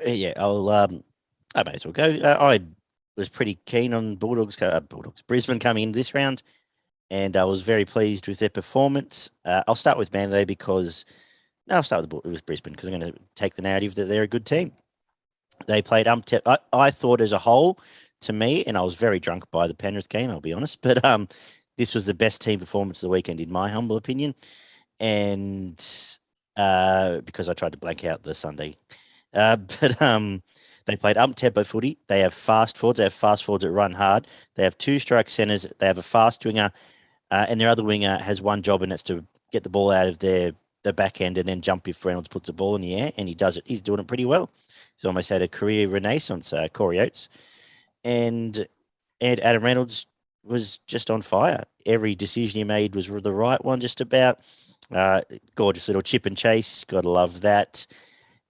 Yeah, I may as well go. I was pretty keen on Brisbane coming in this round, and I was very pleased with their performance. I'll start with Manly because no, I'll start with Brisbane because I'm going to take the narrative that they're a good team. They played I thought as a whole, to me, and I was very drunk by the Penrith game, I'll be honest, but this was the best team performance of the weekend, in my humble opinion. And because I tried to blank out the Sunday. But they played up-tempo footy. They have fast forwards. They have fast forwards that run hard. They have two strike centres. They have a fast winger, and their other winger has one job, and that's to get the ball out of the back end and then jump if Reynolds puts the ball in the air, and he does it. He's doing it pretty well. He's almost had a career renaissance, Corey Oates. And Adam Reynolds was just on fire. Every decision he made was the right one, just about. Gorgeous little chip and chase. Gotta love that.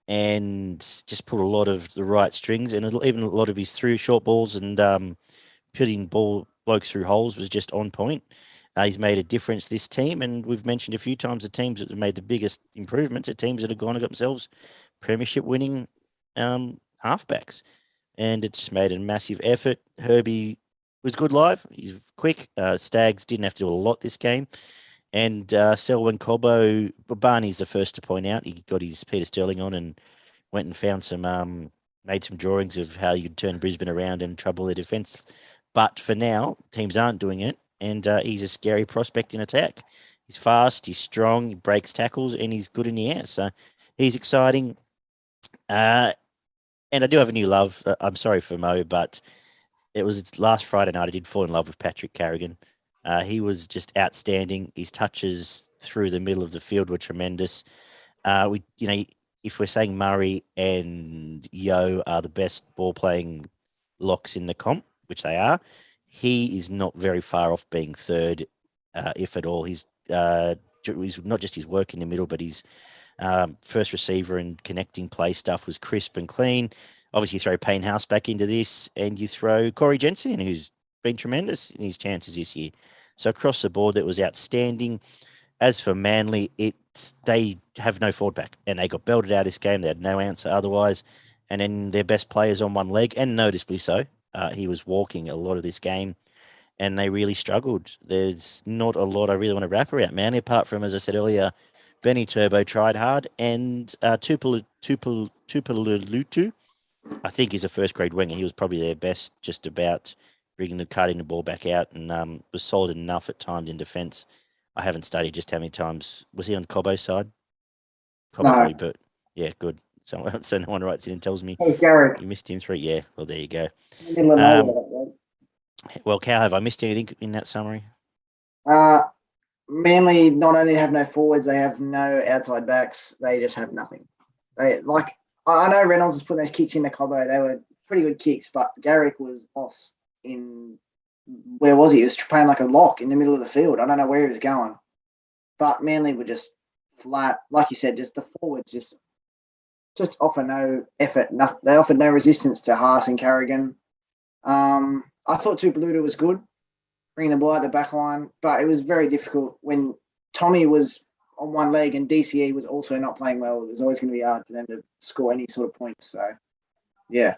And just put a lot of the right strings, and even a lot of his through short balls and putting blokes through holes was just on point. He's made a difference this team, and we've mentioned a few times the teams that have made the biggest improvements are teams that have gone and got themselves premiership winning halfbacks, and it just made a massive effort. Herbie was good live. He's quick. Stags didn't have to do a lot this game. And Selwyn Cobbo, Barney's the first to point out. He got his Peter Sterling on and went and found made some drawings of how you'd turn Brisbane around and trouble their defence. But for now, teams aren't doing it, and he's a scary prospect in attack. He's fast, he's strong, he breaks tackles, and he's good in the air. So he's exciting. And I do have a new love. I'm sorry for Mo, but it was last Friday night I did fall in love with Patrick Carrigan. He was just outstanding. His touches through the middle of the field were tremendous. If we're saying Murray and Yo are the best ball-playing locks in the comp, which they are, he is not very far off being third, if at all. He's not just his work in the middle, but his first receiver and connecting play stuff was crisp and clean. Obviously, you throw Payne House back into this, and you throw Corey Jensen, who's been tremendous in his chances this year. So across the board, that was outstanding. As for Manly, they have no forward back, and they got belted out of this game. They had no answer otherwise. And then their best players on one leg, and noticeably so. He was walking a lot of this game, and they really struggled. There's not a lot I really want to wrap around Manly, apart from, as I said earlier, Benny Turbo tried hard, and Tupolutu, I think he's a first-grade winger. He was probably their best, just about cutting the ball back out, and was solid enough at times in defence. I haven't studied just how many times. Was he on Cobbo's side? Cobbo probably, but yeah, good. So no one writes in and tells me Garrick. You missed him 3. Yeah, well, there you go. In the middle of nowhere, Well, Cal, have I missed anything in that summary? Manly not only have no forwards, they have no outside backs. They just have nothing. I know Reynolds was putting those kicks in the Cobbo. They were pretty good kicks, but Garrick was lost in where was he? He was playing like a lock in the middle of the field. I don't know where he was going, but Manly were just flat, like you said. Just the forwards just offer no effort. They offered no resistance to Haas and Carrigan. I thought Tupaluta was good, bringing the ball out the back line, but it was very difficult when Tommy was on one leg and DCE was also not playing well. It was always going to be hard for them to score any sort of points. So, yeah.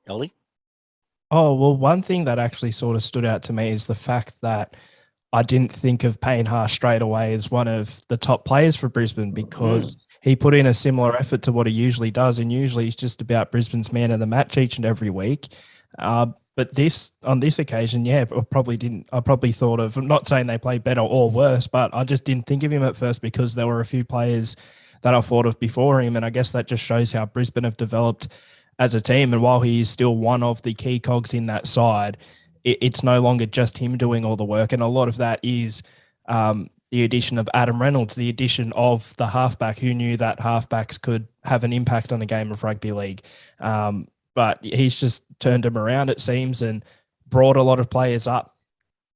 Ollie? Oh, well, one thing that actually sort of stood out to me is the fact that I didn't think of Payne Haas straight away as one of the top players for Brisbane because he put in a similar effort to what he usually does, and usually he's just about Brisbane's man of the match each and every week. But on this occasion, yeah, I probably thought of, I'm not saying they played better or worse, but I just didn't think of him at first because there were a few players that I thought of before him, and I guess that just shows how Brisbane have developed as a team. And while he is still one of the key cogs in that side, it's no longer just him doing all the work. And a lot of that is the addition of Adam Reynolds, the addition of the halfback, who knew that halfbacks could have an impact on a game of rugby league. But he's just turned them around, it seems, and brought a lot of players up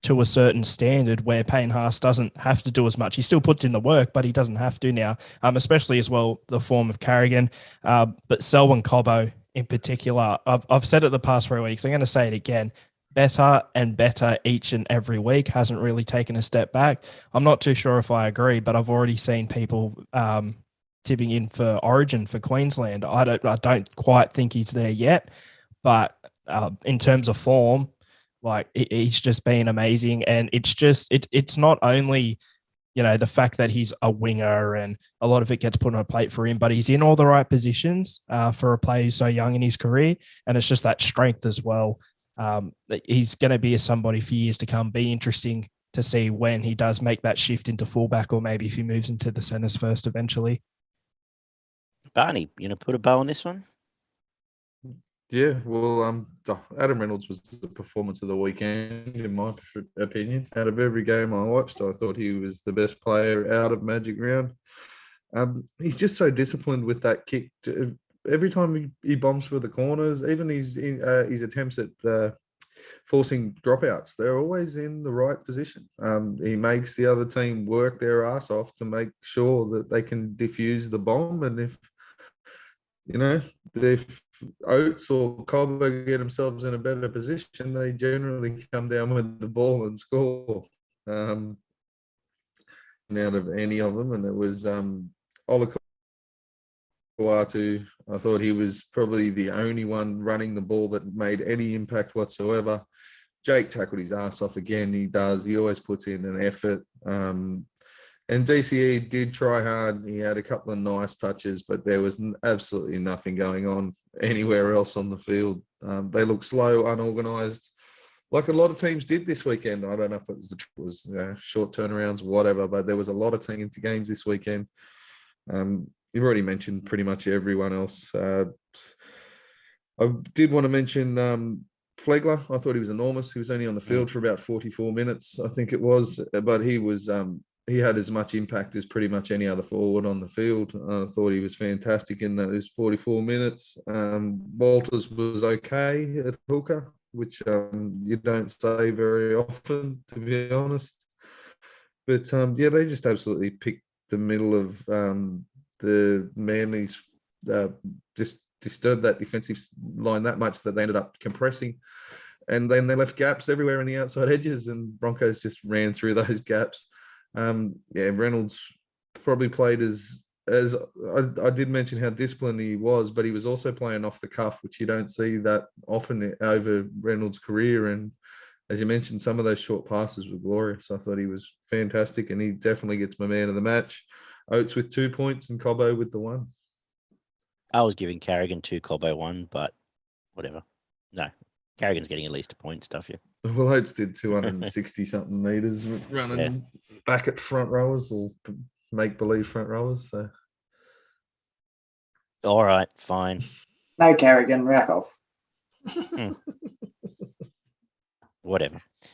to a certain standard where Payne Haas doesn't have to do as much. He still puts in the work, but he doesn't have to now, especially as well the form of Carrigan. But Selwyn Cobbo in particular, I've said it the past 3 weeks, I'm going to say it again, better and better each and every week, hasn't really taken a step back. I'm not too sure if I agree, but I've already seen people tipping in for Origin for Queensland. I don't quite think he's there yet, but in terms of form, like he's just been amazing. And it's not only, the fact that he's a winger and a lot of it gets put on a plate for him, but he's in all the right positions for a player who's so young in his career. And it's just that strength as well. He's going to be somebody for years to come. Be interesting to see when he does make that shift into fullback, or maybe if he moves into the centres first eventually. Barney, you gonna put a bow on this one? Yeah, well, Adam Reynolds was the performance of the weekend, in my opinion. Out of every game I watched, I thought he was the best player out of Magic Round. He's just so disciplined with that kick. Every time he bombs for the corners, even his attempts at forcing dropouts, they're always in the right position. He makes the other team work their ass off to make sure that they can defuse the bomb. And if Oates or Colber get themselves in a better position, they generally come down with the ball and score. Out of any of them, and it was Olakau'atu. I thought he was probably the only one running the ball that made any impact whatsoever. Jake tackled his ass off again. He does. He always puts in an effort. And DCE did try hard. He had a couple of nice touches, but there was absolutely nothing going on anywhere else on the field. They looked slow, unorganised, like a lot of teams did this weekend. I don't know if it was short turnarounds, whatever, but there was a lot of teams games this weekend. You've already mentioned pretty much everyone else. I did want to mention Flegler. I thought he was enormous. He was only on the field for about 44 minutes, I think it was, but he was he had as much impact as pretty much any other forward on the field. I thought he was fantastic in those 44 minutes. Walters was okay at hooker, which you don't say very often, to be honest. But they just absolutely picked the middle of the Manly's, just disturbed that defensive line that much that they ended up compressing. And then they left gaps everywhere in the outside edges, and Broncos just ran through those gaps. Reynolds probably played as I did mention how disciplined he was, but he was also playing off the cuff, which you don't see that often over Reynolds' career. And as you mentioned, some of those short passes were glorious. I thought he was fantastic, and he definitely gets my man of the match. Oates with 2 points and Cobbo with the 1. I was giving Carrigan 2, Cobbo 1, but whatever. No, Carrigan's getting at least a point stuff here. Well, Oates did 260-something metres running back at front rowers, or make-believe front rowers. So, all right, fine. No, Carrigan, rack off. Whatever.